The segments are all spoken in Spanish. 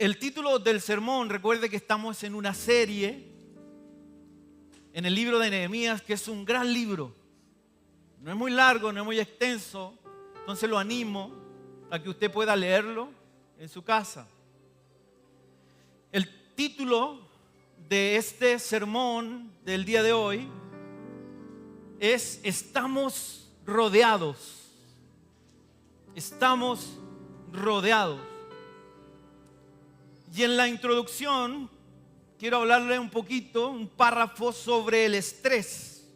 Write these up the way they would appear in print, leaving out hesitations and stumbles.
El título del sermón, recuerde que estamos en una serie en el libro de Nehemías, que es un gran libro. No es muy largo, no es muy extenso, entonces lo animo a que usted pueda leerlo en su casa. El título de este sermón del día de hoy es Estamos rodeados. Estamos rodeados. Y en la introducción quiero hablarle un poquito, un párrafo sobre el estrés.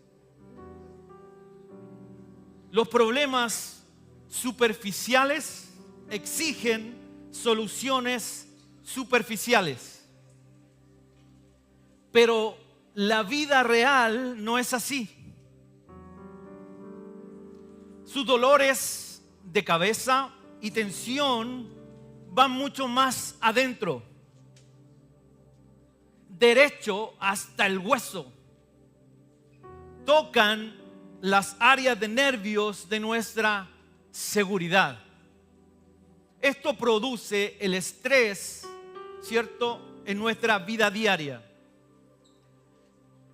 Los problemas superficiales exigen soluciones superficiales. Pero la vida real no es así. Sus dolores de cabeza y tensión van mucho más adentro, derecho hasta el hueso. Tocan las áreas de nervios de nuestra seguridad. Esto produce el estrés, ¿cierto?, en nuestra vida diaria.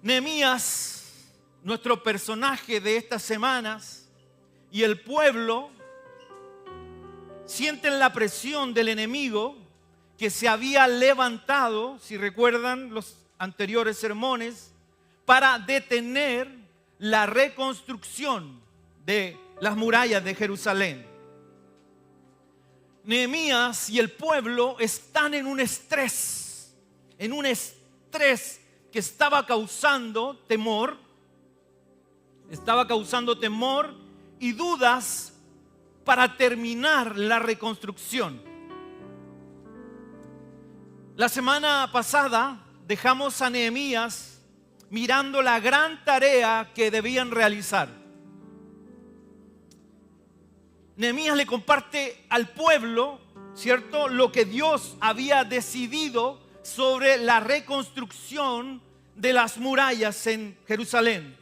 Nehemías, nuestro personaje de estas semanas, y el pueblo sienten la presión del enemigo que se había levantado, si recuerdan los anteriores sermones, para detener la reconstrucción de las murallas de Jerusalén. Nehemías y el pueblo están en un estrés que estaba causando temor y dudas para terminar la reconstrucción. La semana pasada dejamos a Nehemías mirando la gran tarea que debían realizar. Nehemías le comparte al pueblo, ¿cierto?, lo que Dios había decidido sobre la reconstrucción de las murallas en Jerusalén.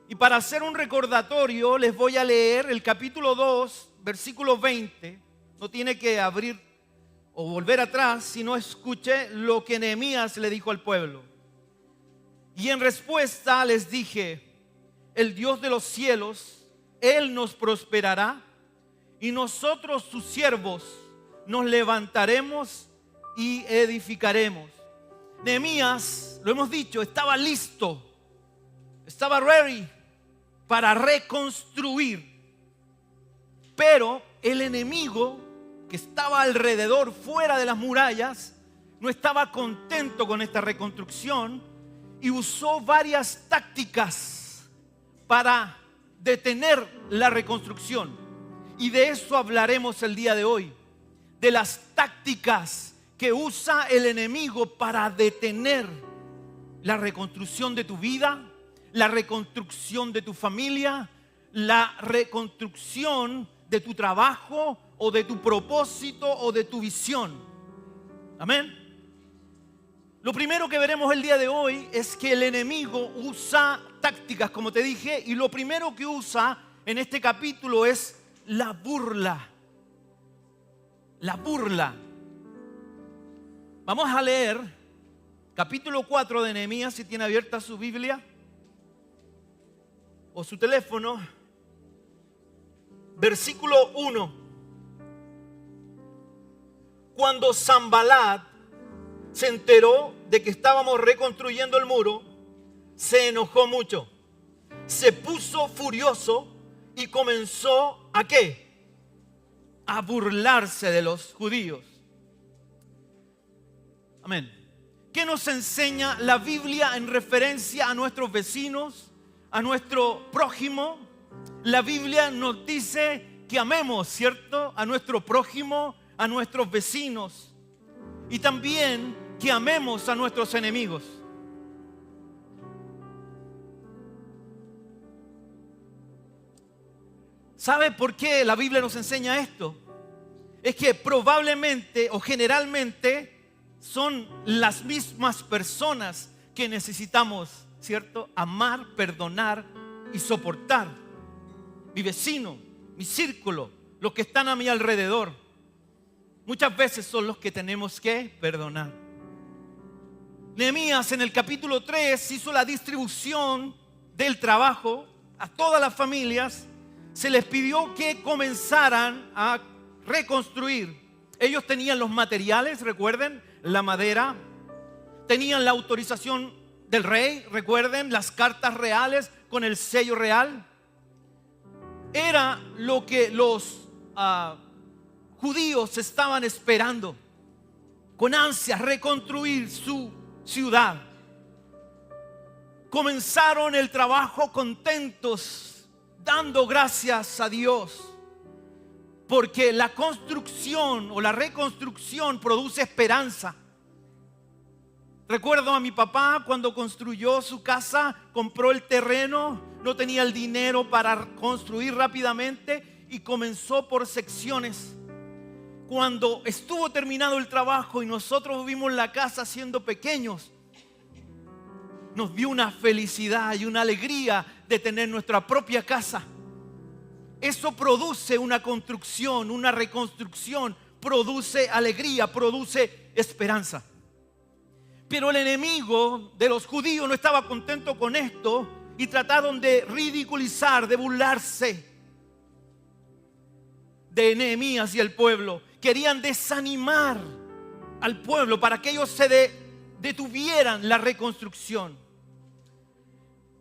Y para hacer un recordatorio les voy a leer el capítulo 2, versículo 20. No tiene que abrir o volver atrás, sino escuche lo que Nehemías le dijo al pueblo. Y en respuesta les dije: el Dios de los cielos, Él nos prosperará, y nosotros sus siervos nos levantaremos y edificaremos. Nehemías, lo hemos dicho, estaba listo, estaba ready para reconstruir. Pero el enemigo que estaba alrededor, fuera de las murallas, no estaba contento con esta reconstrucción y usó varias tácticas para detener la reconstrucción. Y de eso hablaremos el día de hoy, de las tácticas que usa el enemigo para detener la reconstrucción de tu vida, la reconstrucción de tu familia, la reconstrucción de tu trabajo o de tu propósito o de tu visión. Amén. Lo primero que veremos el día de hoy es que el enemigo usa tácticas, como te dije, y lo primero que usa en este capítulo es la burla. La burla. Vamos a leer capítulo 4 de Nehemías, si tiene abierta su Biblia o su teléfono, versículo 1. Cuando Sanbalat se enteró de que estábamos reconstruyendo el muro, se enojó mucho, se puso furioso y comenzó ¿a qué? A burlarse de los judíos. Amén. ¿Qué nos enseña la Biblia en referencia a nuestros vecinos, a nuestro prójimo? La Biblia nos dice que amemos, ¿cierto?, a nuestro prójimo, a nuestros vecinos, y también que amemos a nuestros enemigos. ¿Sabe por qué la Biblia nos enseña esto? Es que probablemente o generalmente son las mismas personas que necesitamos, ¿cierto?, amar, perdonar y soportar. Mi vecino, mi círculo, los que están a mi alrededor. muchas veces son los que tenemos que perdonar. Nehemías en el capítulo 3 hizo la distribución del trabajo a todas las familias. Se les pidió que comenzaran a reconstruir. Ellos tenían los materiales, recuerden, la madera. Tenían la autorización del rey, recuerden, las cartas reales con el sello real. Era lo que los judíos estaban esperando con ansias, reconstruir su ciudad. Comenzaron el trabajo contentos, dando gracias a Dios, porque la construcción o la reconstrucción produce esperanza. Recuerdo a mi papá cuando construyó su casa, compró el terreno, no tenía el dinero para construir rápidamente y comenzó por secciones. Cuando estuvo terminado el trabajo y nosotros vimos la casa siendo pequeños, nos dio una felicidad y una alegría de tener nuestra propia casa. Eso produce una construcción, una reconstrucción, produce alegría, produce esperanza. Pero el enemigo de los judíos no estaba contento con esto y trataron de ridiculizar, de burlarse de Nehemías y el pueblo. Querían desanimar al pueblo para que ellos se detuvieran la reconstrucción.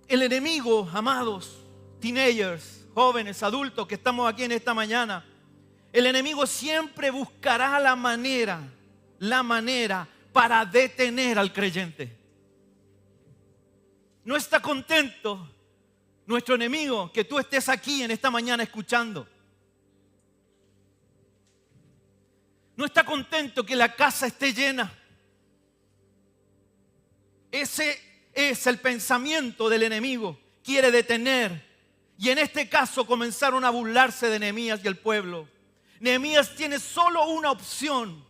El enemigo, amados, teenagers, jóvenes, adultos que estamos aquí en esta mañana, el enemigo siempre buscará la manera para detener al creyente. No está contento nuestro enemigo que tú estés aquí en esta mañana escuchando. No está contento que la casa esté llena. Ese es el pensamiento del enemigo. Quiere detener. Y en este caso comenzaron a burlarse de Nehemías y el pueblo. Nehemías tiene solo una opción: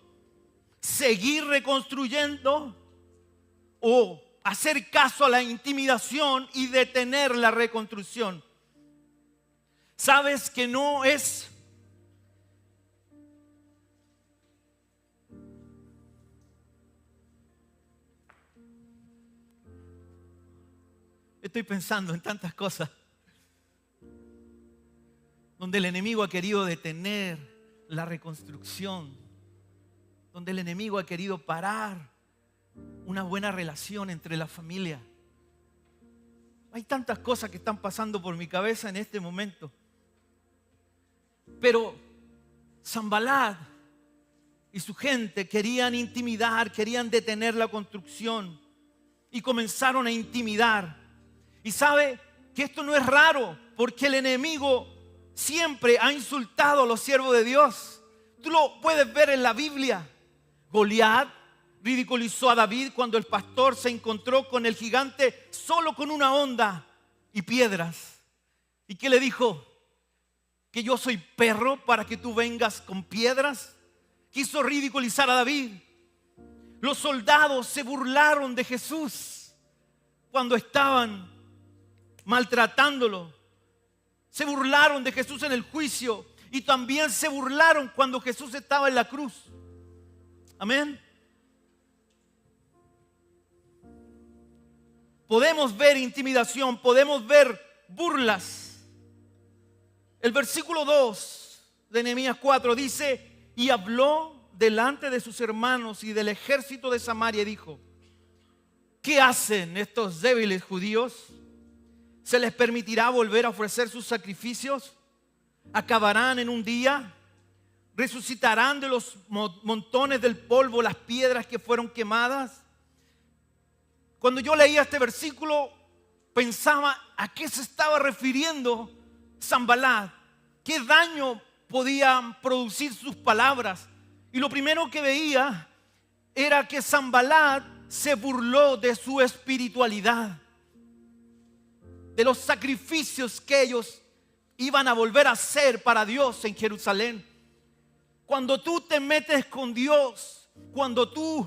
seguir reconstruyendo o hacer caso a la intimidación y detener la reconstrucción. Sabes que no es estoy pensando en tantas cosas donde el enemigo ha querido detener la reconstrucción, donde el enemigo ha querido parar una buena relación entre la familia. Hay tantas cosas que están pasando por mi cabeza en este momento. Pero Sanbalat y su gente querían intimidar, querían detener la construcción y comenzaron a intimidar. Y sabe que esto no es raro, porque el enemigo siempre ha insultado a los siervos de Dios. Tú lo puedes ver en la Biblia. Goliat ridiculizó a David cuando el pastor se encontró con el gigante solo con una honda y piedras. ¿Y qué le dijo? ¿Que yo soy perro para que tú vengas con piedras? Quiso ridiculizar a David. Los soldados se burlaron de Jesús cuando estaban maltratándolo. Se burlaron de Jesús en el juicio y también se burlaron cuando Jesús estaba en la cruz. Amén. Podemos ver intimidación, podemos ver burlas. El versículo 2 de Nehemías 4 dice: y habló delante de sus hermanos y del ejército de Samaria y dijo: ¿qué hacen estos débiles judíos? ¿Se les permitirá volver a ofrecer sus sacrificios? ¿Acabarán en un día? ¿Resucitarán de los montones del polvo las piedras que fueron quemadas? Cuando yo leía este versículo, pensaba a qué se estaba refiriendo Sanbalat, qué daño podían producir sus palabras. Y lo primero que veía era que Sanbalat se burló de su espiritualidad, de los sacrificios que ellos iban a volver a hacer para Dios en Jerusalén. Cuando tú te metes con Dios, cuando tú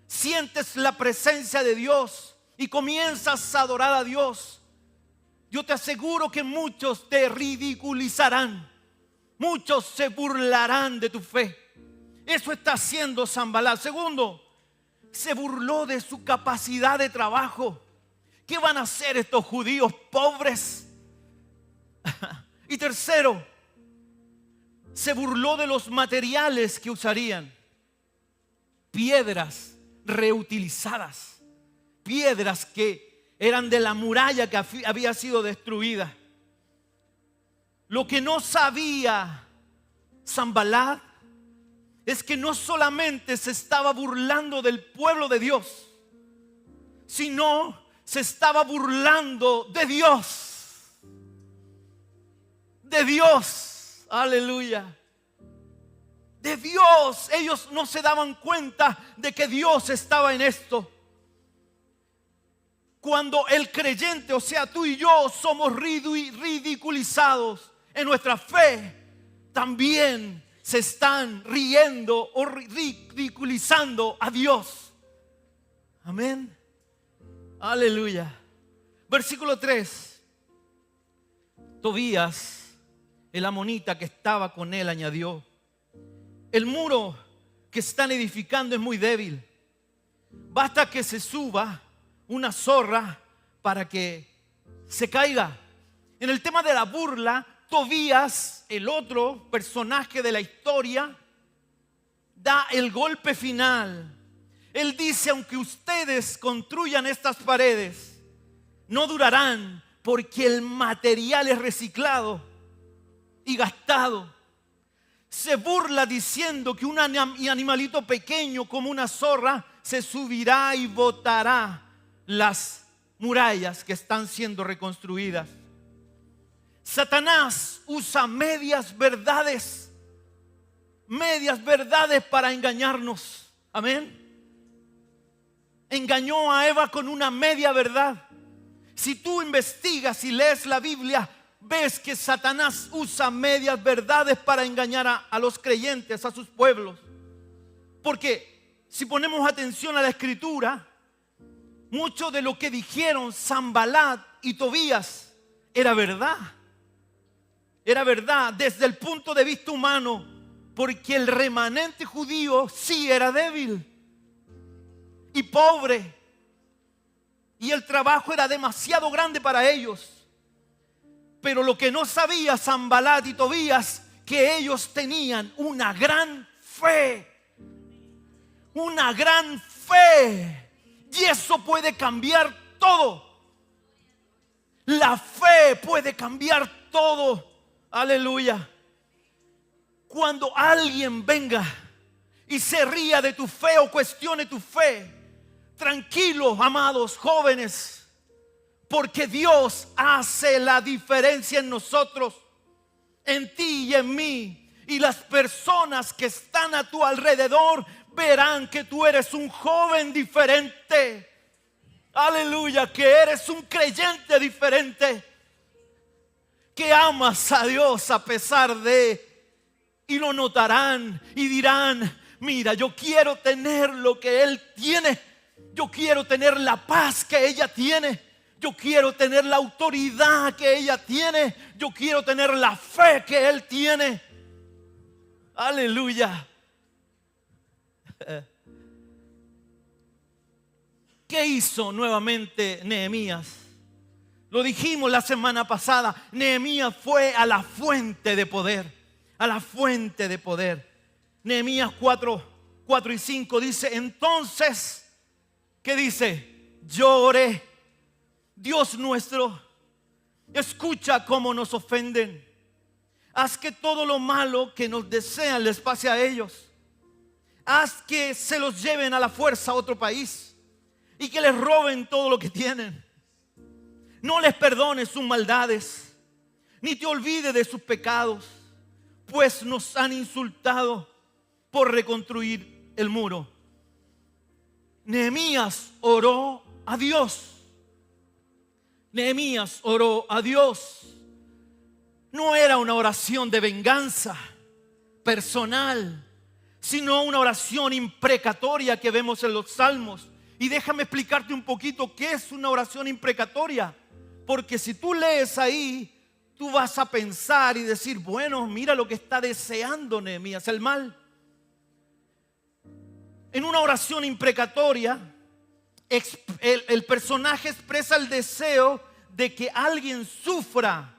sientes la presencia de Dios y comienzas a adorar a Dios, yo te aseguro que muchos te ridiculizarán, muchos se burlarán de tu fe. Eso está haciendo Sanbalat. Segundo, se burló de su capacidad de trabajo. ¿Qué van a hacer estos judíos pobres? Y tercero, se burló de los materiales que usarían. Piedras reutilizadas, piedras que eran de la muralla que había sido destruida. Lo que no sabía Sanbalat es que no solamente se estaba burlando del pueblo de Dios, sino se estaba burlando de Dios. De Dios, aleluya. De Dios. Ellos no se daban cuenta de que Dios estaba en esto. Cuando el creyente, o sea, tú y yo, somos ridiculizados en nuestra fe, también se están riendo o ridiculizando a Dios. Amén. Aleluya. Versículo 3. Tobías, el amonita que estaba con él, añadió: el muro que están edificando es muy débil. Basta que se suba una zorra para que se caiga. En el tema de la burla, Tobías, el otro personaje de la historia, da el golpe final. Él dice: aunque ustedes construyan estas paredes, no durarán, porque el material es reciclado y gastado. Se burla diciendo que un animalito pequeño como una zorra se subirá y botará las murallas que están siendo reconstruidas. Satanás usa medias verdades para engañarnos. Amén. Engañó a Eva con una media verdad. Si tú investigas y lees la Biblia, ves que Satanás usa medias verdades para engañar a los creyentes, a sus pueblos. Porque si ponemos atención a la escritura, mucho de lo que dijeron Sanbalat y Tobías era verdad. Era verdad desde el punto de vista humano, porque el remanente judío sí era débil y pobre, y el trabajo era demasiado grande para ellos. Pero lo que no sabía Sanbalat y Tobías, que ellos tenían una gran fe. Una gran fe. Y eso puede cambiar todo. La fe puede cambiar todo. Aleluya. Cuando alguien venga y se ría de tu fe o cuestione tu fe, tranquilos, amados jóvenes, porque Dios hace la diferencia en nosotros, en ti y en mí. Y las personas que están a tu alrededor verán que tú eres un joven diferente. Aleluya, que eres un creyente diferente, que amas a Dios a pesar de. Y lo notarán y dirán: mira, yo quiero tener lo que Él tiene. Yo quiero tener la paz que ella tiene. Yo quiero tener la autoridad que ella tiene. Yo quiero tener la fe que Él tiene. Aleluya. ¿Qué hizo nuevamente Nehemías? Lo dijimos la semana pasada. Nehemías fue a la fuente de poder. A la fuente de poder. Nehemías 4 y 5 dice: entonces, ¿qué dice? Yo oré: Dios nuestro, escucha cómo nos ofenden. Haz que todo lo malo que nos desean les pase a ellos. Haz que se los lleven a la fuerza a otro país y que les roben todo lo que tienen. No les perdones sus maldades, ni te olvides de sus pecados, pues nos han insultado por reconstruir el muro. Nehemías oró a Dios. Nehemías oró a Dios. No era una oración de venganza personal, sino una oración imprecatoria que vemos en los Salmos. Y déjame explicarte un poquito qué es una oración imprecatoria. Porque si tú lees ahí, tú vas a pensar y decir: bueno, mira lo que está deseando Nehemías, el mal. En una oración imprecatoria, el personaje expresa el deseo de que alguien sufra,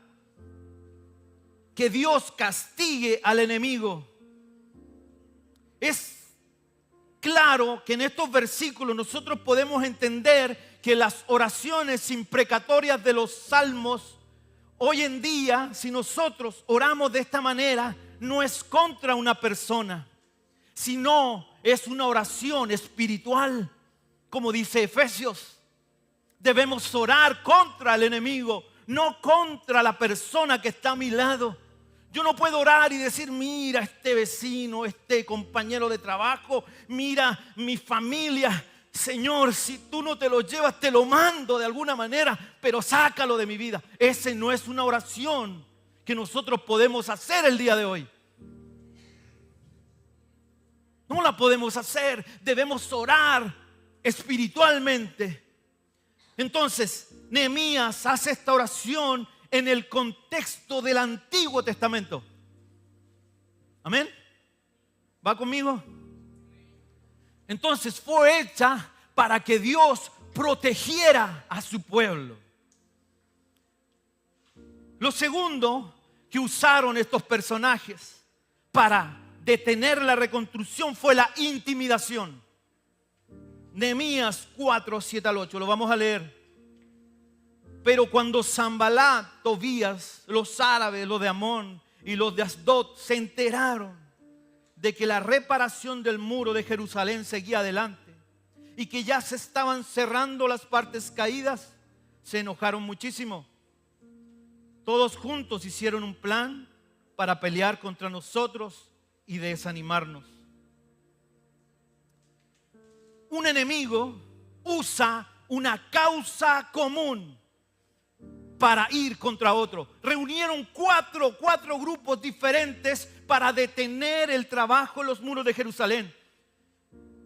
que Dios castigue al enemigo. Es claro que en estos versículos nosotros podemos entender que las oraciones imprecatorias de los salmos, hoy en día, si nosotros oramos de esta manera, no es contra una persona, sino es una oración espiritual, como dice Efesios. Debemos orar contra el enemigo, no contra la persona que está a mi lado. Yo no puedo orar y decir, mira este vecino, este compañero de trabajo, mira mi familia. Señor, si tú no te lo llevas, te lo mando de alguna manera, pero sácalo de mi vida. Esa no es una oración que nosotros podemos hacer el día de hoy. No la podemos hacer. Debemos orar espiritualmente. Entonces, Nehemías hace esta oración en el contexto del Antiguo Testamento. Amén. ¿Va conmigo? Entonces fue hecha para que Dios protegiera a su pueblo. Lo segundo que usaron estos personajes para detener la reconstrucción fue la intimidación. Nehemías 4, 7 al 8, lo vamos a leer. Pero cuando Sanbalat, Tobías, los árabes, los de Amón y los de Asdod se enteraron de que la reparación del muro de Jerusalén seguía adelante y que ya se estaban cerrando las partes caídas, se enojaron muchísimo. Todos juntos hicieron un plan para pelear contra nosotros y desanimarnos. Un enemigo usa una causa común para ir contra otro. Reunieron cuatro grupos diferentes para detener el trabajo en los muros de Jerusalén.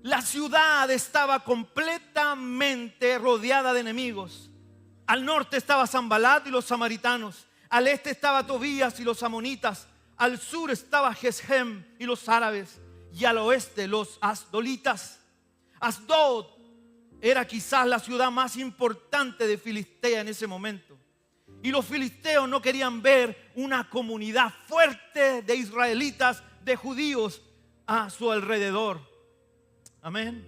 La ciudad estaba completamente rodeada de enemigos. Al norte estaba Sanbalat y los samaritanos. Al este estaba Tobías y los amonitas. Al sur estaba Geshem y los árabes. Y al oeste los asdolitas. Asdod era quizás la ciudad más importante de Filistea en ese momento. Y los filisteos no querían ver una comunidad fuerte de israelitas, de judíos a su alrededor. Amén.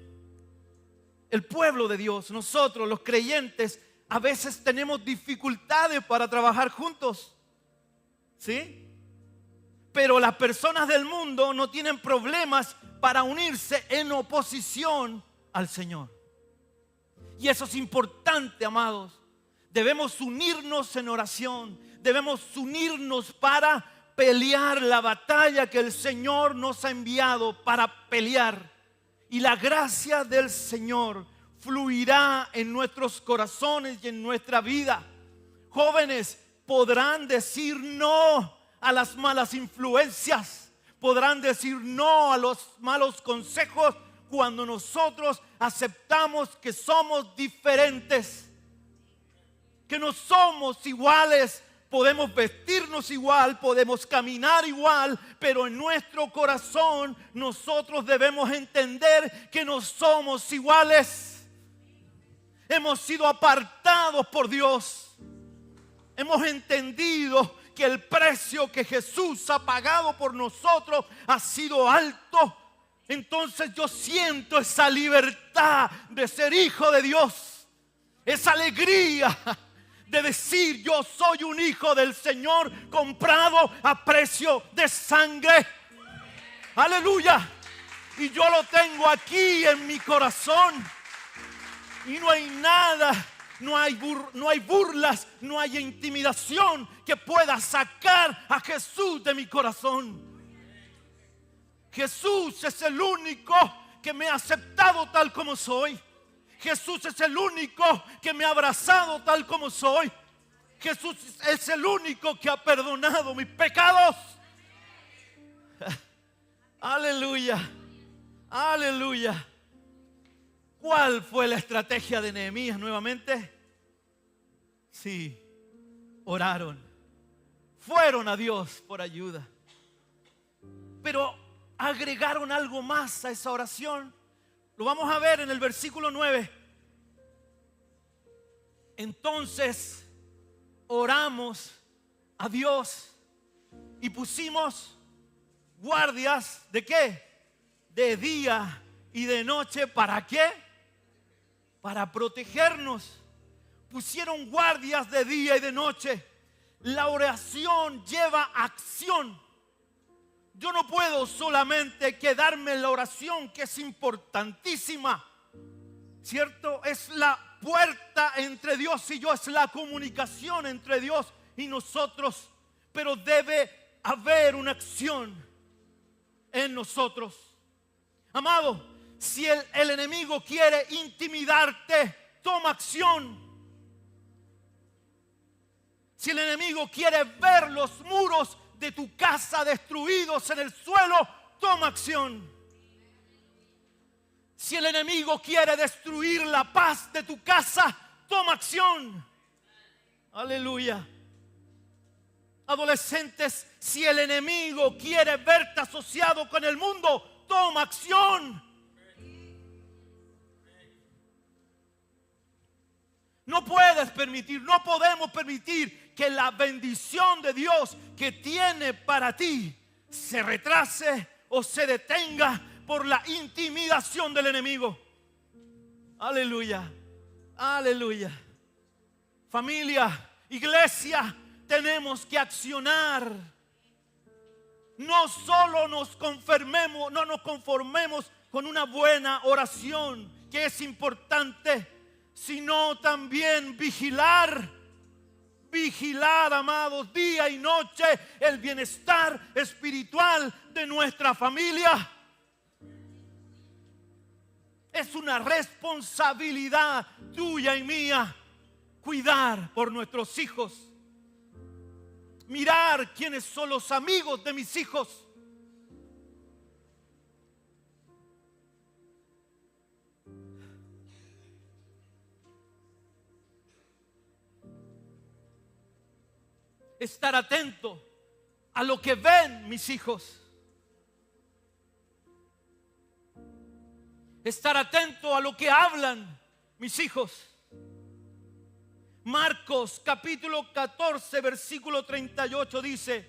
El pueblo de Dios, nosotros los creyentes, a veces tenemos dificultades para trabajar juntos. ¿Sí? Pero las personas del mundo no tienen problemas para unirse en oposición al Señor. Y eso es importante, amados. Debemos unirnos en oración. Debemos unirnos para pelear la batalla que el Señor nos ha enviado para pelear. Y la gracia del Señor fluirá en nuestros corazones y en nuestra vida. Jóvenes podrán decir no a las malas influencias. Podrán decir no a los malos consejos cuando nosotros aceptamos que somos diferentes. Que no somos iguales, podemos vestirnos igual, podemos caminar igual, pero en nuestro corazón nosotros debemos entender que no somos iguales. Hemos sido apartados por Dios. Hemos entendido que el precio que Jesús ha pagado por nosotros ha sido alto. Entonces yo siento esa libertad de ser hijo de Dios, esa alegría de decir yo soy un hijo del Señor comprado a precio de sangre. Aleluya. Y yo lo tengo aquí en mi corazón. Y no hay nada, no hay burlas, no hay intimidación que pueda sacar a Jesús de mi corazón. Jesús es el único que me ha aceptado tal como soy. Jesús es el único que me ha abrazado tal como soy. Jesús es el único que ha perdonado mis pecados. Aleluya, aleluya. ¿Cuál fue la estrategia de Nehemías nuevamente? Sí, oraron. Fueron a Dios por ayuda. Pero agregaron algo más a esa oración. Lo vamos a ver en el versículo 9. Entonces oramos a Dios y pusimos guardias ¿de qué? De día y de noche. ¿Para qué? Para protegernos. Pusieron guardias de día y de noche. La oración lleva acción. Yo no puedo solamente quedarme en la oración, que es importantísima, ¿cierto? Es la puerta entre Dios y yo, es la comunicación entre Dios y nosotros. Pero debe haber una acción en nosotros. Amado, si el enemigo quiere intimidarte, toma acción. Si el enemigo quiere ver los muros de tu casa destruidos en el suelo, toma acción. Si el enemigo quiere destruir la paz de tu casa, toma acción. Aleluya. Adolescentes, si el enemigo quiere verte asociado con el mundo, toma acción. No puedes permitir, no podemos permitir que la bendición de Dios que tiene para ti se retrase o se detenga por la intimidación del enemigo. Aleluya, aleluya. Familia, iglesia, tenemos que accionar. No solo no nos conformemos con una buena oración, que es importante, sino también vigilar, amados, día y noche, el bienestar espiritual de nuestra familia. Es una responsabilidad tuya y mía cuidar por nuestros hijos, mirar quiénes son los amigos de mis hijos. Estar atento a lo que ven mis hijos. Estar atento a lo que hablan mis hijos. Marcos capítulo 14 versículo 38 dice: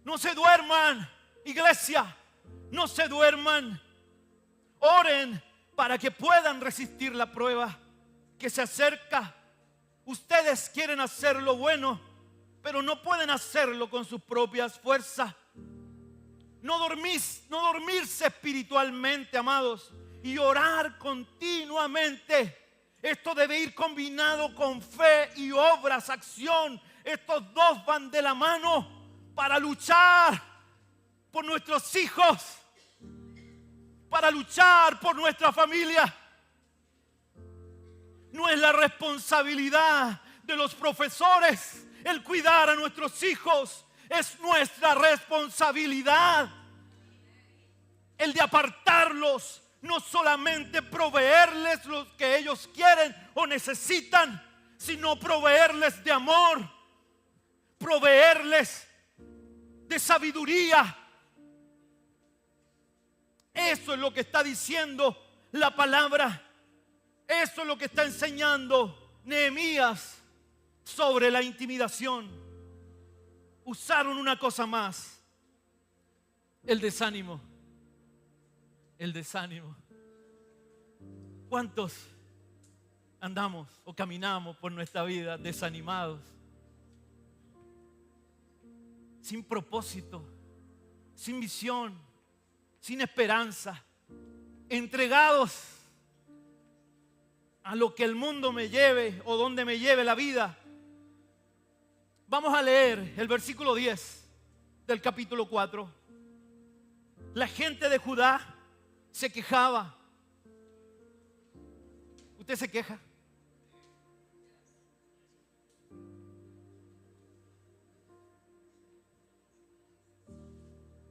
no se duerman, iglesia, no se duerman. Oren para que puedan resistir la prueba que se acerca. Ustedes quieren hacer lo bueno, pero no pueden hacerlo con sus propias fuerzas. No dormirse espiritualmente, amados, y orar continuamente. Esto debe ir combinado con fe y obras, acción. Estos dos van de la mano para luchar por nuestros hijos, para luchar por nuestra familia. No es la responsabilidad de los profesores el cuidar a nuestros hijos, es nuestra responsabilidad el de apartarlos, no solamente proveerles lo que ellos quieren o necesitan, sino proveerles de amor, proveerles de sabiduría. Eso es lo que está diciendo la palabra. Eso es lo que está enseñando Nehemías sobre la intimidación. Usaron una cosa más: el desánimo. El desánimo. ¿Cuántos andamos o caminamos por nuestra vida desanimados, sin propósito, sin visión, sin esperanza, entregados a lo que el mundo me lleve o donde me lleve la vida? Vamos a leer el versículo 10 del capítulo 4. La gente de Judá se quejaba. ¿Usted se queja?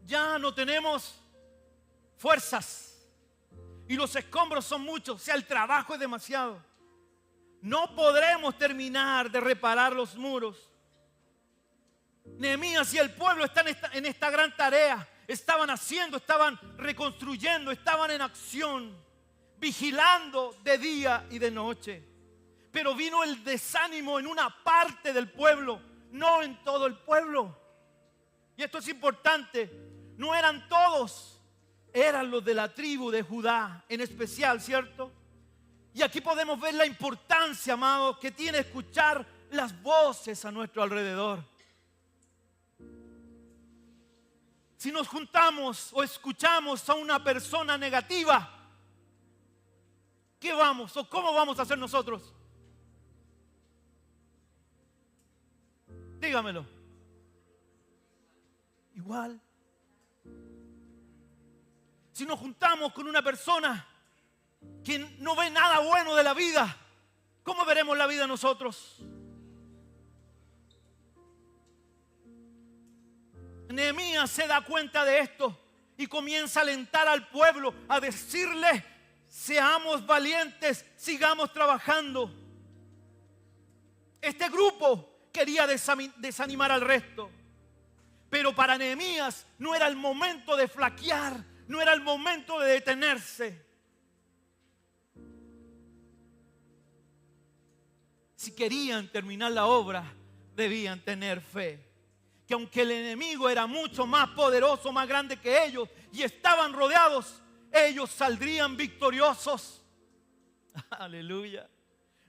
Ya no tenemos fuerzas y los escombros son muchos, o sea, el trabajo es demasiado. No podremos terminar de reparar los muros. Nehemías y el pueblo están en esta gran tarea. Estaban haciendo, estaban reconstruyendo, estaban en acción. vigilando de día y de noche. Pero vino el desánimo en una parte del pueblo, no en todo el pueblo. Y esto es importante, no eran todos, eran los de la tribu de Judá en especial, ¿cierto? Y aquí podemos ver la importancia, amados, que tiene escuchar las voces a nuestro alrededor. Si nos juntamos o escuchamos a una persona negativa, ¿qué vamos o cómo vamos a hacer nosotros? Dígamelo. Igual. Si nos juntamos con una persona que no ve nada bueno de la vida, ¿cómo veremos la vida nosotros? Nehemías se da cuenta de esto y comienza a alentar al pueblo, a decirle: seamos valientes, sigamos trabajando. Este grupo quería desanimar al resto, pero para Nehemías no era el momento de flaquear, no era el momento de detenerse. Si querían terminar la obra, debían tener fe. Que aunque el enemigo era mucho más poderoso, más grande que ellos, y estaban rodeados, ellos saldrían victoriosos. Aleluya.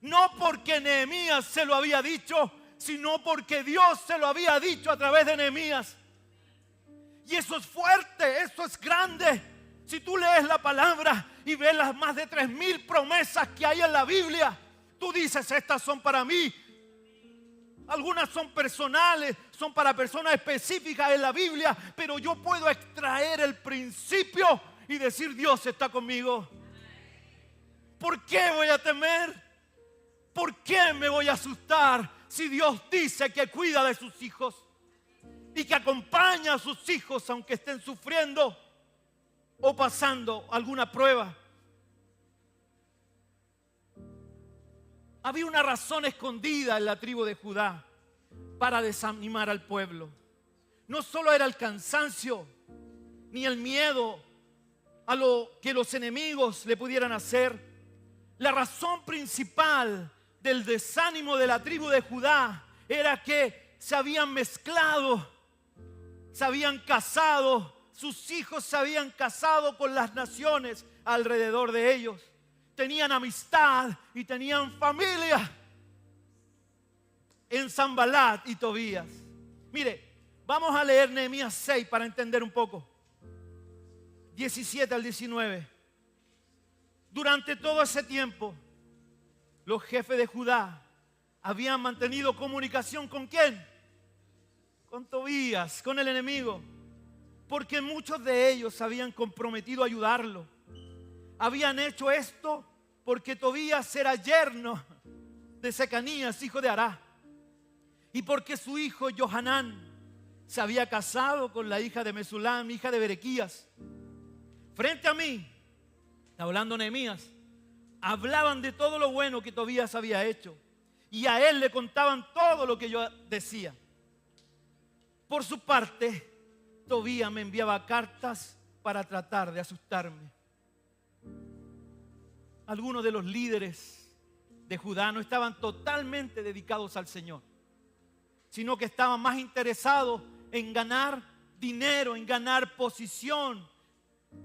No porque Nehemías se lo había dicho, sino porque Dios se lo había dicho a través de Nehemías. Y eso es fuerte, eso es grande. Si tú lees la palabra y ves las más de 3,000 promesas que hay en la Biblia, tú dices: estas son para mí. Algunas son personales, son para personas específicas en la Biblia, pero yo puedo extraer el principio y decir: Dios está conmigo. ¿Por qué voy a temer? ¿Por qué me voy a asustar si Dios dice que cuida de sus hijos y que acompaña a sus hijos aunque estén sufriendo o pasando alguna prueba? Había una razón escondida en la tribu de Judá para desanimar al pueblo. No solo era el cansancio ni el miedo a lo que los enemigos le pudieran hacer. La razón principal del desánimo de la tribu de Judá era que se habían mezclado, se habían casado, sus hijos se habían casado con las naciones alrededor de ellos. Tenían amistad y tenían familia en Sanbalat y Tobías. Mire, vamos a leer Nehemías 6 para entender un poco. 17 al 19. Durante todo ese tiempo, los jefes de Judá habían mantenido comunicación ¿con quién? Con Tobías, con el enemigo, porque muchos de ellos se habían comprometido a ayudarlo. Habían hecho esto porque Tobías era yerno de Secanías, hijo de Ará, y porque su hijo Johanán se había casado con la hija de Mesulam, hija de Berequías. Frente a mí, está hablando Nehemías, hablaban de todo lo bueno que Tobías había hecho, y a él le contaban todo lo que yo decía. Por su parte, Tobías me enviaba cartas para tratar de asustarme. Algunos de los líderes de Judá no estaban totalmente dedicados al Señor, sino que estaban más interesados en ganar dinero, en ganar posición.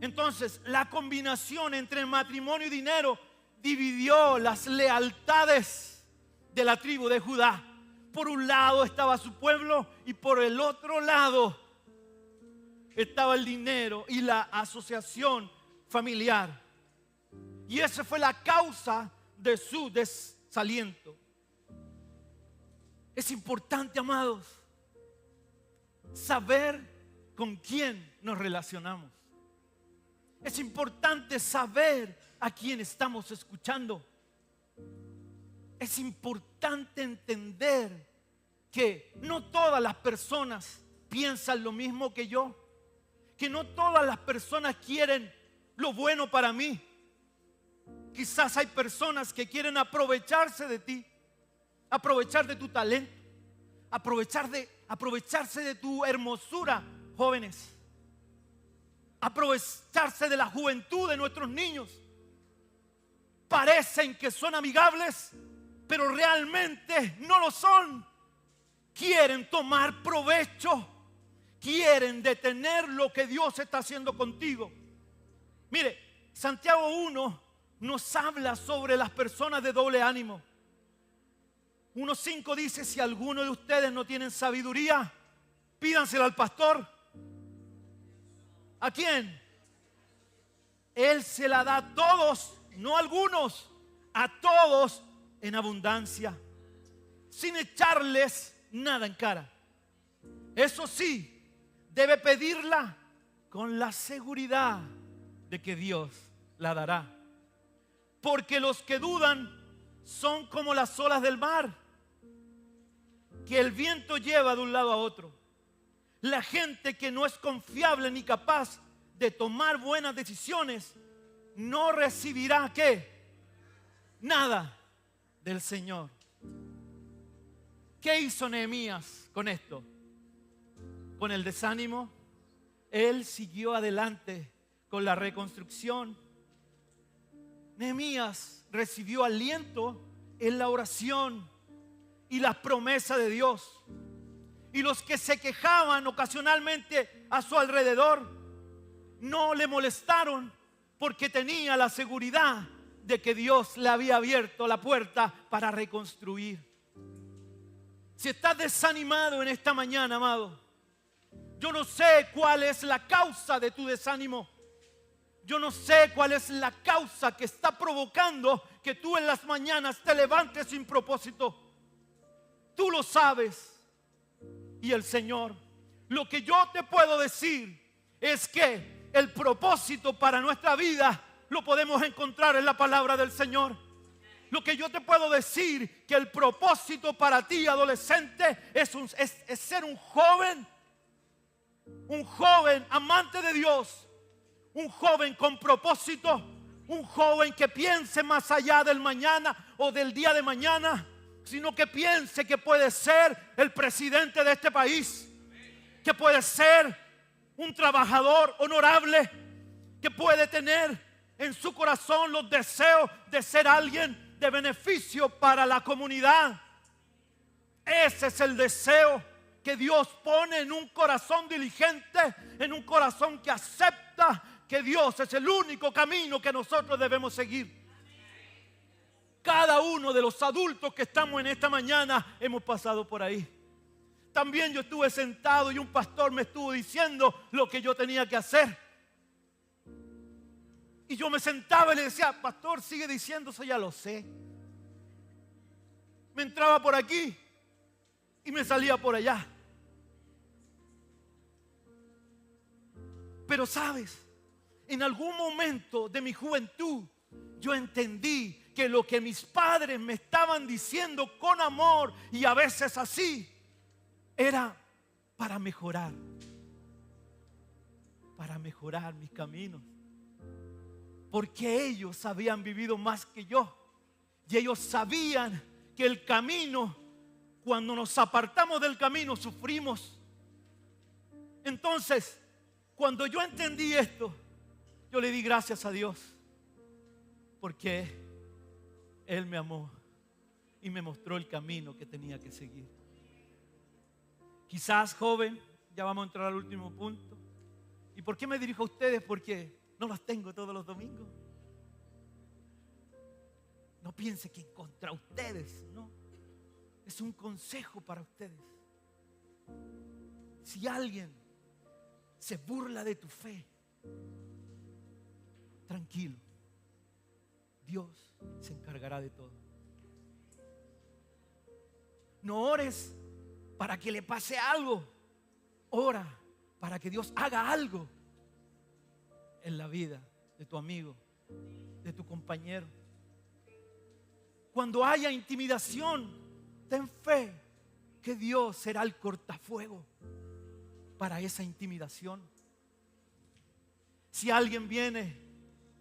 Entonces, la combinación entre matrimonio y dinero dividió las lealtades de la tribu de Judá. Por un lado estaba su pueblo y por el otro lado estaba el dinero y la asociación familiar. Y esa fue la causa de su desaliento. Es importante, amados, saber con quién nos relacionamos. Es importante saber a quién estamos escuchando. Es importante entender que no todas las personas piensan lo mismo que yo, que no todas las personas quieren lo bueno para mí. Quizás hay personas que quieren aprovecharse de ti, aprovechar de tu talento, aprovecharse de tu hermosura, jóvenes, aprovecharse de la juventud de nuestros niños. parecen que son amigables, pero realmente no lo son. Quieren tomar provecho, quieren detener lo que Dios está haciendo contigo. Mire, Santiago 1 nos habla sobre las personas de doble ánimo. 1:5 dice: si alguno de ustedes no tienen sabiduría, pídansela al pastor. ¿A quién? Él se la da a todos, no a algunos, a todos en abundancia, sin echarles nada en cara. Eso sí, debe pedirla con la seguridad de que Dios la dará. Porque los que dudan son como las olas del mar, que el viento lleva de un lado a otro. La gente que no es confiable ni capaz de tomar buenas decisiones no recibirá ¿qué? Nada del Señor. ¿Qué hizo Nehemías con esto? Con el desánimo, él siguió adelante con la reconstrucción. Nehemías recibió aliento en la oración y las promesas de Dios. Y los que se quejaban ocasionalmente a su alrededor no le molestaron, porque tenía la seguridad de que Dios le había abierto la puerta para reconstruir. Si estás desanimado en esta mañana, amado, yo no sé cuál es la causa de tu desánimo. Yo no sé cuál es la causa que está provocando que tú en las mañanas te levantes sin propósito. Tú lo sabes. Y el Señor. Lo que yo te puedo decir es que el propósito para nuestra vida lo podemos encontrar en la palabra del Señor. Lo que yo te puedo decir, que el propósito para ti, adolescente, es ser un joven amante de Dios, un joven con propósito, un joven que piense más allá del mañana o del día de mañana, sino que piense que puede ser el presidente de este país, que puede ser un trabajador honorable, que puede tener en su corazón los deseos de ser alguien de beneficio para la comunidad. Ese es el deseo que Dios pone en un corazón diligente, en un corazón que acepta que Dios es el único camino que nosotros debemos seguir. Cada uno de los adultos que estamos en esta mañana hemos pasado por ahí. También yo estuve sentado y un pastor me estuvo diciendo lo que yo tenía que hacer. Y yo me sentaba y le decía: pastor, sigue diciendo eso, ya lo sé. Me entraba por aquí y me salía por allá. Pero sabes, en algún momento de mi juventud yo entendí que lo que mis padres me estaban diciendo con amor y a veces así, era para mejorar mis caminos. Porque ellos habían vivido más que yo. Y ellos sabían que el camino, cuando nos apartamos del camino, sufrimos. Entonces, cuando yo entendí esto, yo le di gracias a Dios, porque Él me amó y me mostró el camino que tenía que seguir. Quizás, joven, ya vamos a entrar al último punto. ¿Y por qué me dirijo a ustedes? Porque no los tengo todos los domingos. No piense que contra ustedes, no. Es un consejo para ustedes. Si alguien se burla de tu fe, tranquilo, Dios se encargará de todo. No ores para que le pase algo, ora para que Dios haga algo en la vida de tu amigo, de tu compañero. Cuando haya intimidación, ten fe que Dios será el cortafuego para esa intimidación. Si alguien viene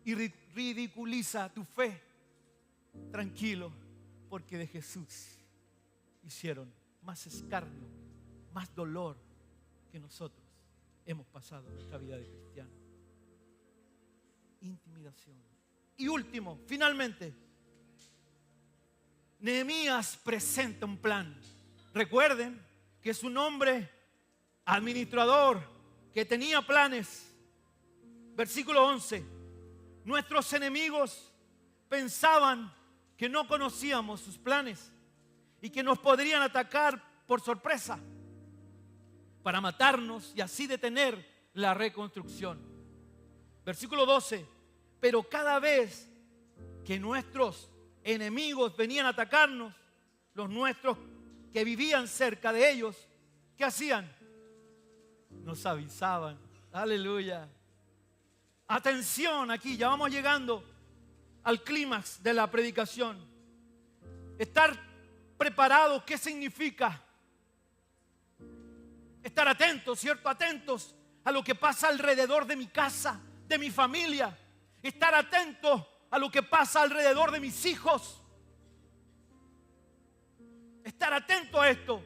y ridiculiza tu fe, tranquilo, porque de Jesús hicieron más escarnio, más dolor que nosotros hemos pasado en nuestra vida de cristiano. Intimidación. Y último, finalmente, Nehemías presenta un plan. Recuerden que es un hombre administrador que tenía planes. Versículo 11. Nuestros enemigos pensaban que no conocíamos sus planes y que nos podrían atacar por sorpresa para matarnos y así detener la reconstrucción. Versículo 12. Pero cada vez que nuestros enemigos venían a atacarnos, los nuestros que vivían cerca de ellos, ¿qué hacían? Nos avisaban. Aleluya. Atención aquí, ya vamos llegando al clímax de la predicación. Estar preparados, ¿qué significa? Estar atentos, ¿cierto? Atentos a lo que pasa alrededor de mi casa, de mi familia. Estar atentos a lo que pasa alrededor de mis hijos. Estar atento a esto.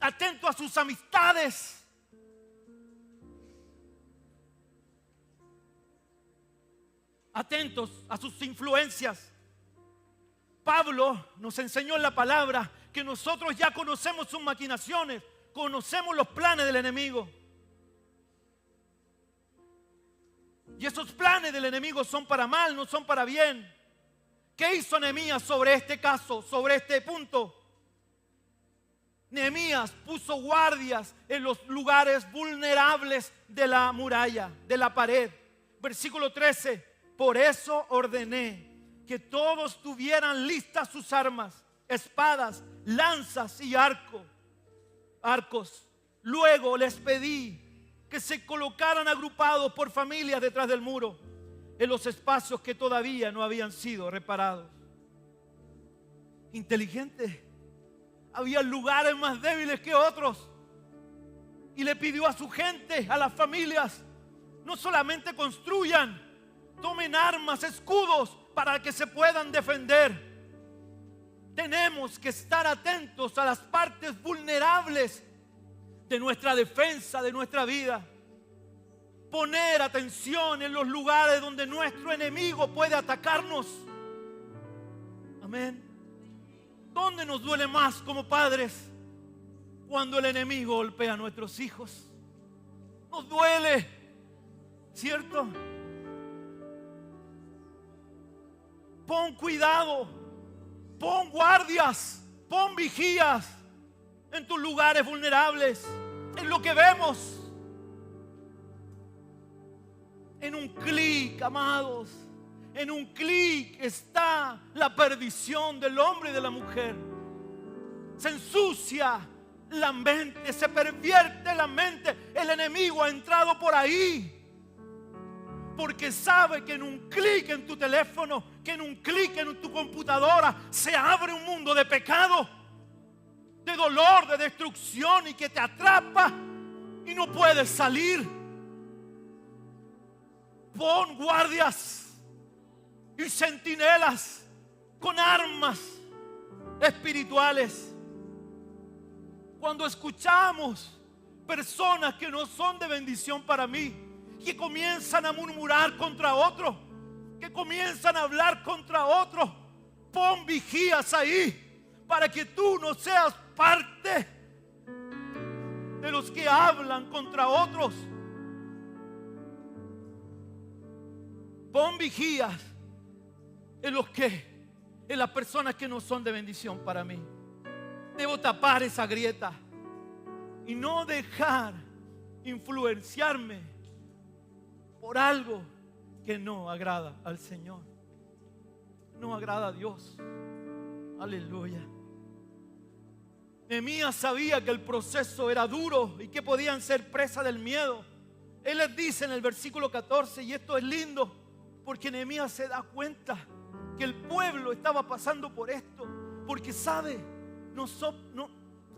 Atento a sus amistades. Atentos a sus influencias. Pablo nos enseñó en la palabra que nosotros ya conocemos sus maquinaciones, conocemos los planes del enemigo. Y esos planes del enemigo son para mal, no son para bien. ¿Qué hizo Nehemías sobre este caso, sobre este punto? Nehemías puso guardias en los lugares vulnerables de la muralla, de la pared. Versículo 13. Por eso ordené que todos tuvieran listas sus armas, espadas, lanzas y arcos. Luego les pedí que se colocaran agrupados por familias detrás del muro, en los espacios que todavía no habían sido reparados. Inteligente. Había lugares más débiles que otros. Y le pidió a su gente, a las familias, no solamente construyan, tomen armas, escudos para que se puedan defender. Tenemos que estar atentos a las partes vulnerables de nuestra defensa, de nuestra vida. Poner atención en los lugares donde nuestro enemigo puede atacarnos. Amén. ¿Dónde nos duele más como padres? Cuando el enemigo golpea a nuestros hijos. Nos duele, ¿cierto? Pon cuidado, pon guardias, pon vigías en tus lugares vulnerables. Es lo que vemos. En un clic, amados, en un clic está la perdición del hombre y de la mujer. Se ensucia la mente, se pervierte la mente. El enemigo ha entrado por ahí porque sabe que en un clic en tu teléfono, que en un clic en tu computadora se abre un mundo de pecado, de dolor, de destrucción, y que te atrapa y no puedes salir. Pon guardias y centinelas con armas espirituales. Cuando escuchamos personas que no son de bendición para mí, que comienzan a murmurar contra otro, que comienzan a hablar contra otro, pon vigías ahí para que tú no seas parte de los que hablan contra otros. Pon vigías en las personas que no son de bendición para mí. Debo tapar esa grieta y no dejar influenciarme por algo que no agrada al Señor, no agrada a Dios. Aleluya. Nehemías sabía que el proceso era duro y que podían ser presa del miedo. Él les dice en el versículo 14, y esto es lindo, porque Nehemías se da cuenta que el pueblo estaba pasando por esto, porque sabe,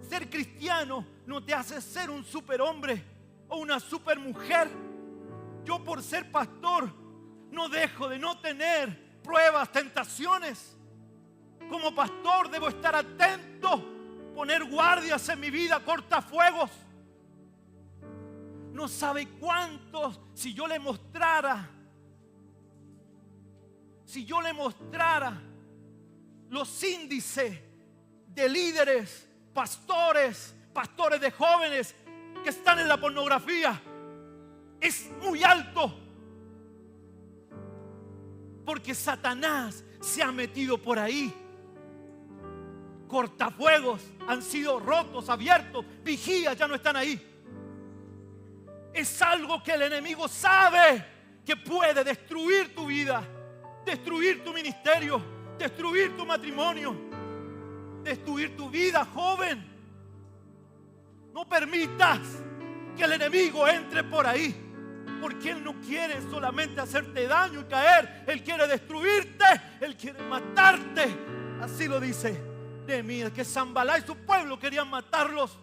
ser cristiano no te hace ser un superhombre o una supermujer. Yo, por ser pastor, no dejo de no tener pruebas, tentaciones. Como pastor debo estar atento, poner guardias en mi vida, cortafuegos. No sabe cuántos, si yo le mostrara si yo le mostrara los índices de líderes, pastores de jóvenes que están en la pornografía, es muy alto. Porque Satanás se ha metido por ahí. Cortafuegos han sido rotos, abiertos, vigías ya no están ahí. Es algo que el enemigo sabe que puede destruir tu vida, destruir tu ministerio, destruir tu matrimonio, destruir tu vida, joven. No permitas que el enemigo entre por ahí, porque él no quiere solamente hacerte daño y caer. Él quiere destruirte, él quiere matarte. Así lo dice Nehemías, que Sanballat y su pueblo querían matarlos.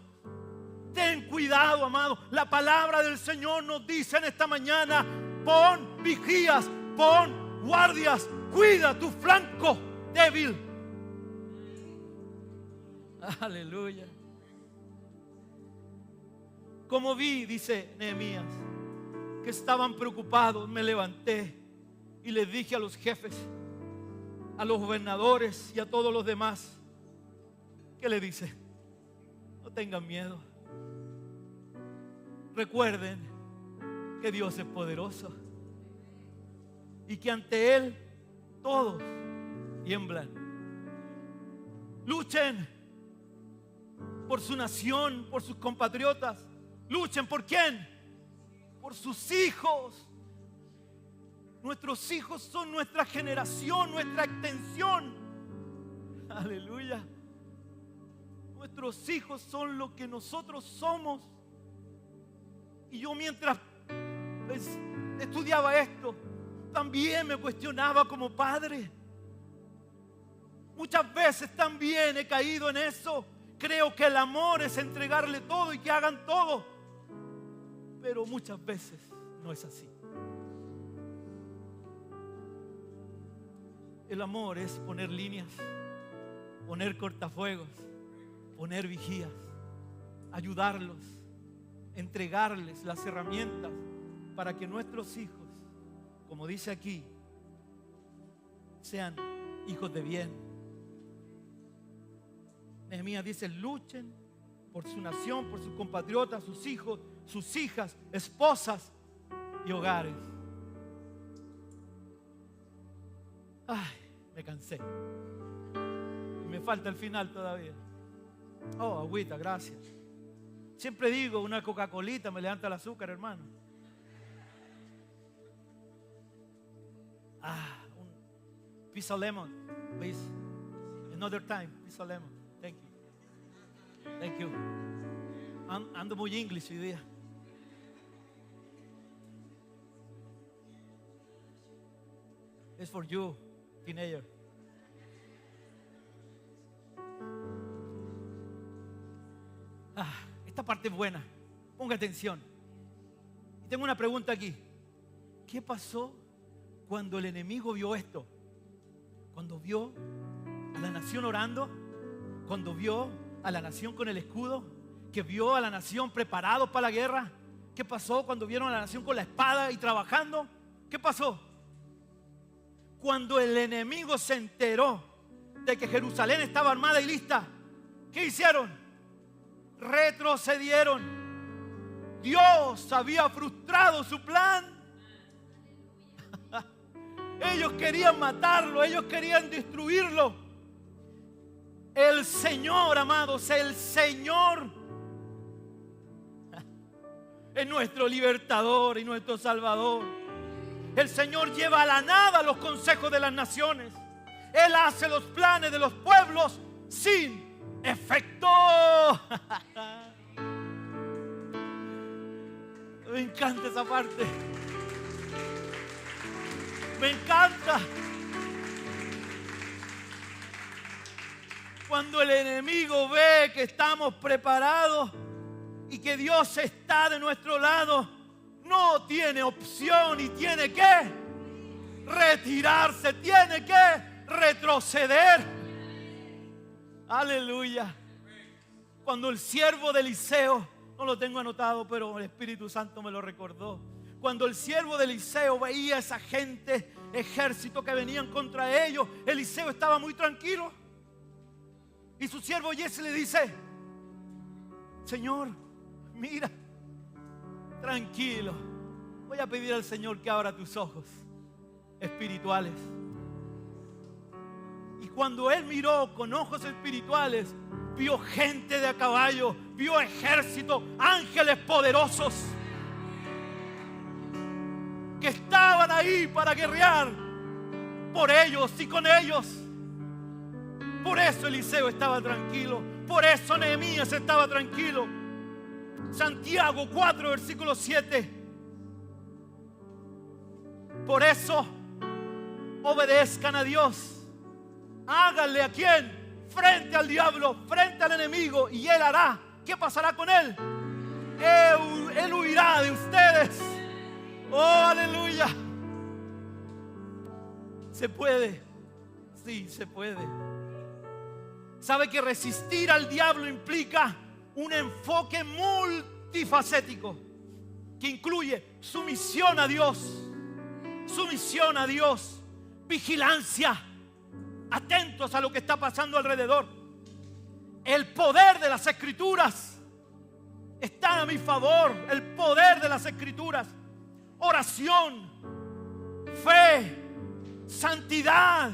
Ten cuidado, amado. La palabra del Señor nos dice en esta mañana: pon vigías, pon guardias, cuida tu flanco débil. Aleluya. Como vi, dice Nehemías, que estaban preocupados, me levanté y les dije a los jefes, a los gobernadores y a todos los demás, ¿qué le dice? No tengan miedo. Recuerden que Dios es poderoso y que ante Él todos tiemblan. Luchen por su nación, por sus compatriotas. Luchen por quién? Por sus hijos. Nuestros hijos son nuestra generación, nuestra extensión. Aleluya. Nuestros hijos son lo que nosotros somos. Y yo, mientras estudiaba esto, también me cuestionaba como padre. Muchas veces también he caído en eso. Creo que el amor es entregarle todo y que hagan todo. Pero muchas veces no es así. El amor es poner líneas, poner cortafuegos, poner vigías, ayudarlos, entregarles las herramientas para que nuestros hijos, como dice aquí, sean hijos de bien. Nehemías dice: luchen por su nación, por sus compatriotas, sus hijos, sus hijas, esposas y hogares. Ay, me cansé. Me falta el final todavía. Oh, agüita, gracias. Siempre digo, una Coca-Colita me levanta el azúcar, hermano. Un piece of lemon, please. Another time, piece of lemon. Thank you. Thank you. Ando muy inglés hoy día. It's for you, teenager. Esta parte es buena. Ponga atención. Y tengo una pregunta aquí. ¿Qué pasó cuando el enemigo vio esto? Cuando vio a la nación orando, cuando vio a la nación con el escudo, que vio a la nación preparados para la guerra. ¿Qué pasó cuando vieron a la nación con la espada y trabajando? ¿Qué pasó? Cuando el enemigo se enteró de que Jerusalén estaba armada y lista, ¿qué hicieron? Retrocedieron. Dios había frustrado su plan. Ellos querían matarlo, ellos querían destruirlo. El Señor, amados, el Señor es nuestro libertador y nuestro salvador. El Señor lleva a la nada los consejos de las naciones. Él hace los planes de los pueblos sin efecto. Me encanta esa parte. Me encanta. Cuando el enemigo ve que estamos preparados y que Dios está de nuestro lado, no tiene opción y tiene que retirarse, tiene que retroceder. Aleluya. Cuando el siervo de Eliseo, no lo tengo anotado, pero el Espíritu Santo me lo recordó. Cuando el siervo de Eliseo veía a esa gente ejército que venían contra ellos, Eliseo estaba muy tranquilo. Y su siervo Giezi le dice: Señor, mira, tranquilo, voy a pedir al Señor que abra tus ojos espirituales. Y cuando él miró con ojos espirituales, vio gente de a caballo, vio ejército, ángeles poderosos que estaban ahí para guerrear por ellos y con ellos. Por eso Eliseo estaba tranquilo, por eso Nehemías estaba tranquilo. Santiago 4, versículo 7. Por eso obedezcan a Dios. Háganle ¿a quién? Frente al diablo, frente al enemigo, y él hará. ¿Qué pasará con él? Él huirá de ustedes. Oh, aleluya. ¿Se puede? Sí, se puede. ¿Sabe que resistir al diablo implica un enfoque multifacético que incluye sumisión a Dios, vigilancia, atentos a lo que está pasando alrededor? El poder de las Escrituras está a mi favor. El poder de las Escrituras. Oración, fe, santidad.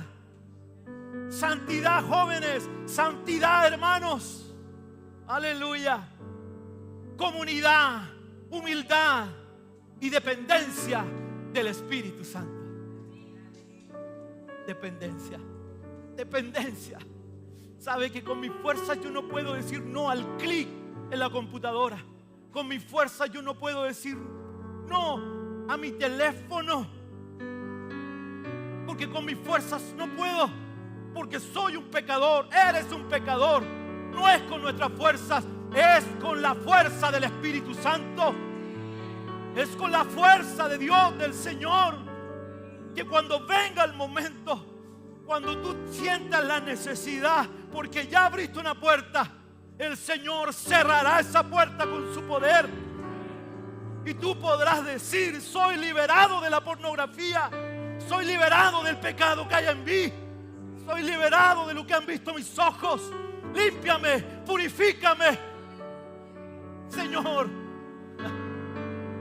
Santidad, jóvenes. Santidad, hermanos. Aleluya. Comunidad, humildad y dependencia del Espíritu Santo. Dependencia. Sabe que con mi fuerza yo no puedo decir no al clic en la computadora. Con mi fuerza yo no puedo decir no a mi teléfono, porque con mis fuerzas no puedo, porque soy un pecador. Eres un pecador. No es con nuestras fuerzas, es con la fuerza del Espíritu Santo. Es con la fuerza de Dios, del Señor, que cuando venga el momento, cuando tú sientas la necesidad, porque ya abriste una puerta, el Señor cerrará esa puerta con su poder. Y tú podrás decir: soy liberado de la pornografía, soy liberado del pecado que hay en mí, soy liberado de lo que han visto mis ojos. Límpiame, purifícame, Señor.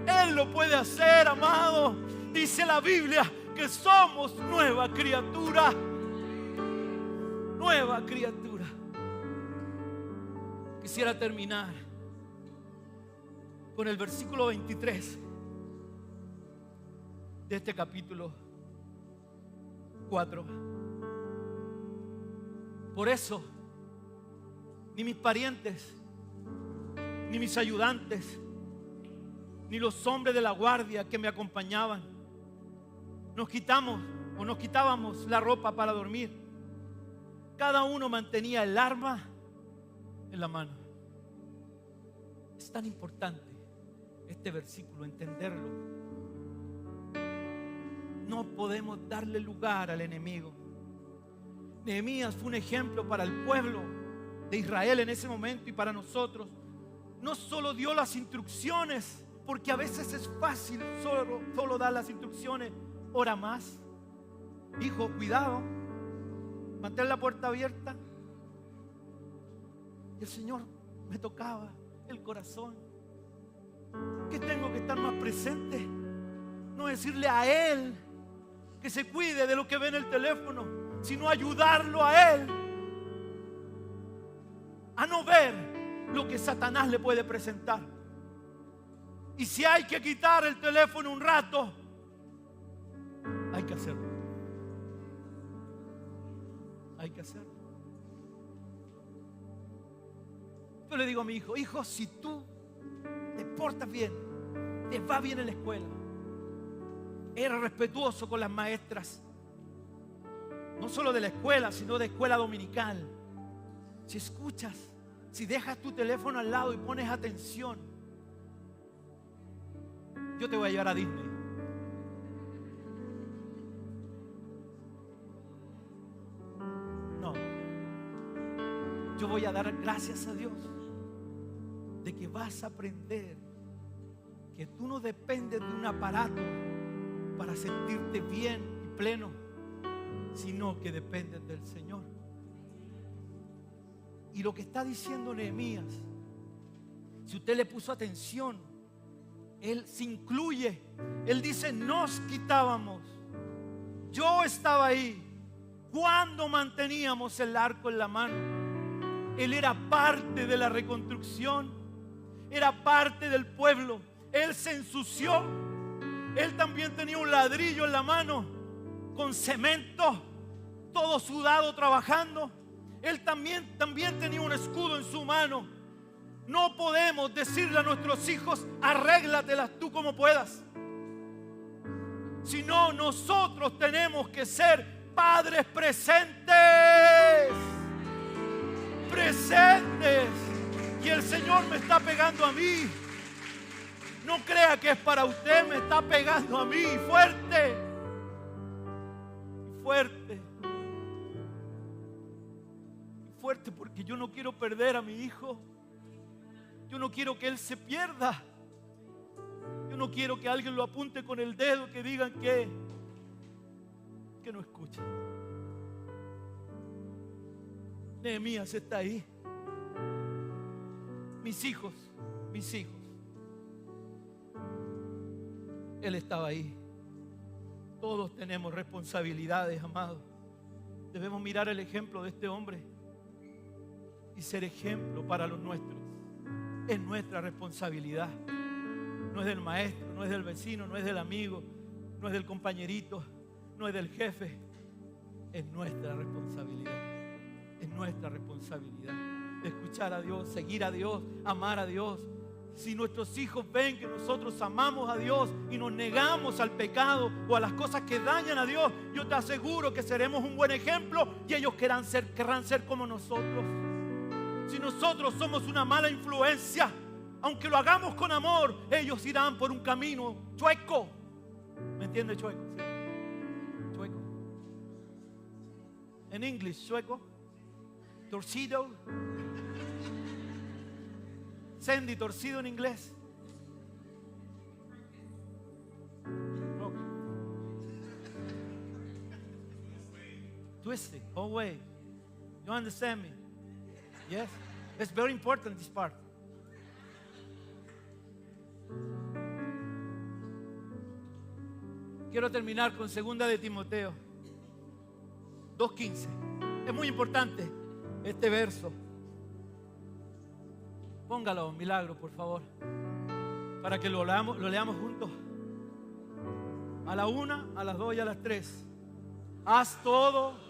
Él lo puede hacer, amado. Dice la Biblia que somos nueva criatura. Nueva criatura. Quisiera terminar con el versículo 23 de este capítulo 4. Por eso, ni mis parientes, ni mis ayudantes, ni los hombres de la guardia que me acompañaban, nos quitábamos la ropa para dormir. Cada uno mantenía el arma en la mano. Es tan importante este versículo, entenderlo. No podemos darle lugar al enemigo. Nehemías fue un ejemplo para el pueblo de Israel en ese momento y para nosotros. No solo dio las instrucciones, porque a veces es fácil solo dar las instrucciones. Ora más, hijo, cuidado, mantén la puerta abierta. Y el Señor me tocaba el corazón, que tengo que estar más presente. No decirle a Él que se cuide de lo que ve en el teléfono, sino ayudarlo a Él a no ver lo que Satanás le puede presentar. Y si hay que quitar el teléfono un rato, hay que hacerlo. Hay que hacerlo. Yo le digo a mi hijo: hijo, si tú te portas bien, te va bien en la escuela, eres respetuoso con las maestras, no solo de la escuela, sino de escuela dominical, si escuchas, si dejas tu teléfono al lado y pones atención, yo te voy a llevar a Disney. No, yo voy a dar gracias a Dios de que vas a aprender que tú no dependes de un aparato para sentirte bien y pleno, sino que dependen del Señor. Y lo que está diciendo Nehemías, si usted le puso atención, él se incluye. Él dice: nos quitábamos. Yo estaba ahí cuando manteníamos el arco en la mano. Él era parte de la reconstrucción, era parte del pueblo. Él se ensució. Él también tenía un ladrillo en la mano con cemento, todo sudado trabajando. Él también tenía un escudo en su mano. No podemos decirle a nuestros hijos: arréglatelas tú como puedas. Sino nosotros tenemos que ser padres presentes. Presentes. Y el Señor me está pegando a mí. No crea que es para usted, me está pegando a mí fuerte. Fuerte. Fuerte, porque yo no quiero perder a mi hijo. Yo no quiero que él se pierda. Yo no quiero que alguien lo apunte con el dedo, que digan que no escucha. Nehemías está ahí. Mis hijos. Él estaba ahí. Todos tenemos responsabilidades, amados. Debemos mirar el ejemplo de este hombre y ser ejemplo para los nuestros. Es nuestra responsabilidad. No es del maestro, no es del vecino, no es del amigo, no es del compañerito, no es del jefe. Es nuestra responsabilidad. Es nuestra responsabilidad. Escuchar a Dios, seguir a Dios, amar a Dios. Si nuestros hijos ven que nosotros amamos a Dios y nos negamos al pecado o a las cosas que dañan a Dios, yo te aseguro que seremos un buen ejemplo y ellos querrán ser como nosotros. Si nosotros somos una mala influencia, aunque lo hagamos con amor, ellos irán por un camino chueco. ¿Me entiende, chueco? Sí. Chueco. En inglés, chueco. Torcido. Sandy, torcido en inglés. Twisted, whole way. You understand me? Yes? It's very important, this part. Quiero terminar con 2 de Timoteo 2:15. Es muy importante este verso. Póngalo, Milagro, por favor, para que lo leamos juntos. A la 1, a las 2 y a las 3. Haz todo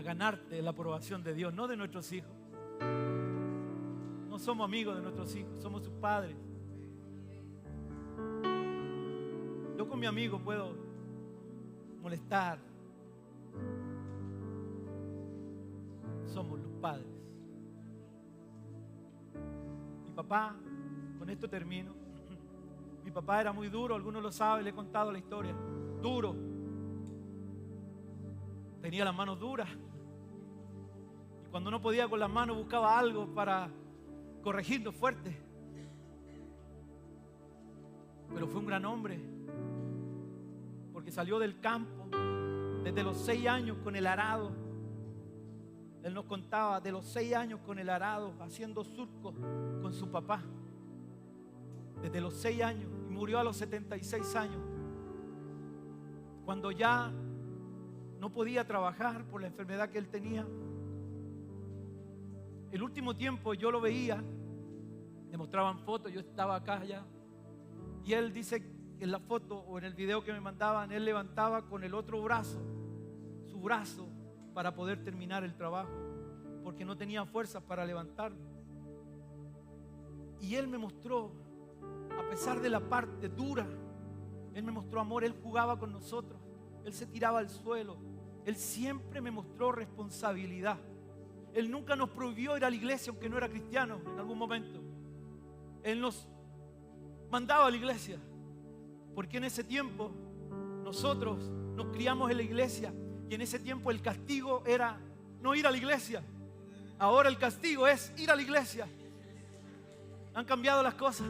ganarte la aprobación de Dios, no de nuestros hijos. No somos amigos de nuestros hijos, somos sus padres. Yo con mi amigo puedo molestar. Somos los padres. Mi papá, con esto termino. Mi papá era muy duro, algunos lo saben, le he contado la historia. Duro. Tenía las manos duras. Cuando no podía con las manos buscaba algo para corregirnos fuerte. Pero fue un gran hombre, porque salió del campo desde los 6 años con el arado. Él nos contaba de los 6 años con el arado, haciendo surcos con su papá. Desde los 6 años, y murió a los 76 años. Cuando ya no podía trabajar por la enfermedad que él tenía. El último tiempo yo lo veía, me mostraban fotos, yo estaba acá ya, y él dice en la foto o en el video que me mandaban, él levantaba con el otro brazo, su brazo, para poder terminar el trabajo, porque no tenía fuerzas para levantarlo. Y él me mostró, a pesar de la parte dura, él me mostró amor. Él jugaba con nosotros, él se tiraba al suelo, él siempre me mostró responsabilidad. Él nunca nos prohibió ir a la iglesia, aunque no era cristiano en algún momento. Él nos mandaba a la iglesia, Porque en ese tiempo nosotros nos criamos en la iglesia y en ese tiempo el castigo era no ir a la iglesia. Ahora el castigo es ir a la iglesia. Han cambiado las cosas.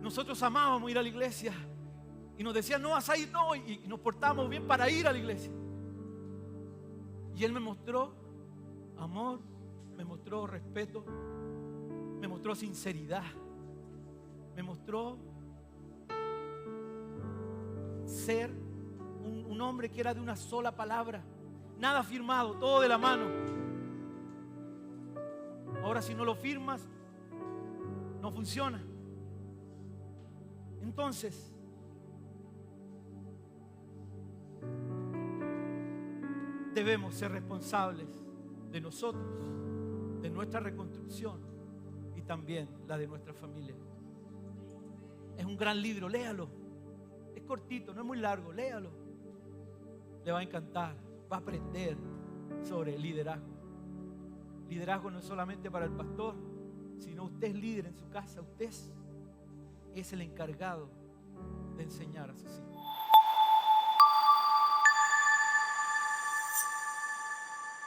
Nosotros amábamos ir a la iglesia y nos decían, no vas a ir, no, y nos portábamos bien para ir a la iglesia. Y Él me mostró amor, me mostró respeto, me mostró sinceridad, me mostró ser un hombre que era de una sola palabra, nada firmado, todo de la mano. Ahora si no lo firmas, no funciona. Entonces, debemos ser responsables de nosotros, de nuestra reconstrucción y también la de nuestra familia. Es un gran libro, léalo. Es cortito, no es muy largo, léalo. Le va a encantar, va a aprender sobre liderazgo. Liderazgo no es solamente para el pastor, sino usted es líder en su casa, usted es el encargado de enseñar a sus hijos.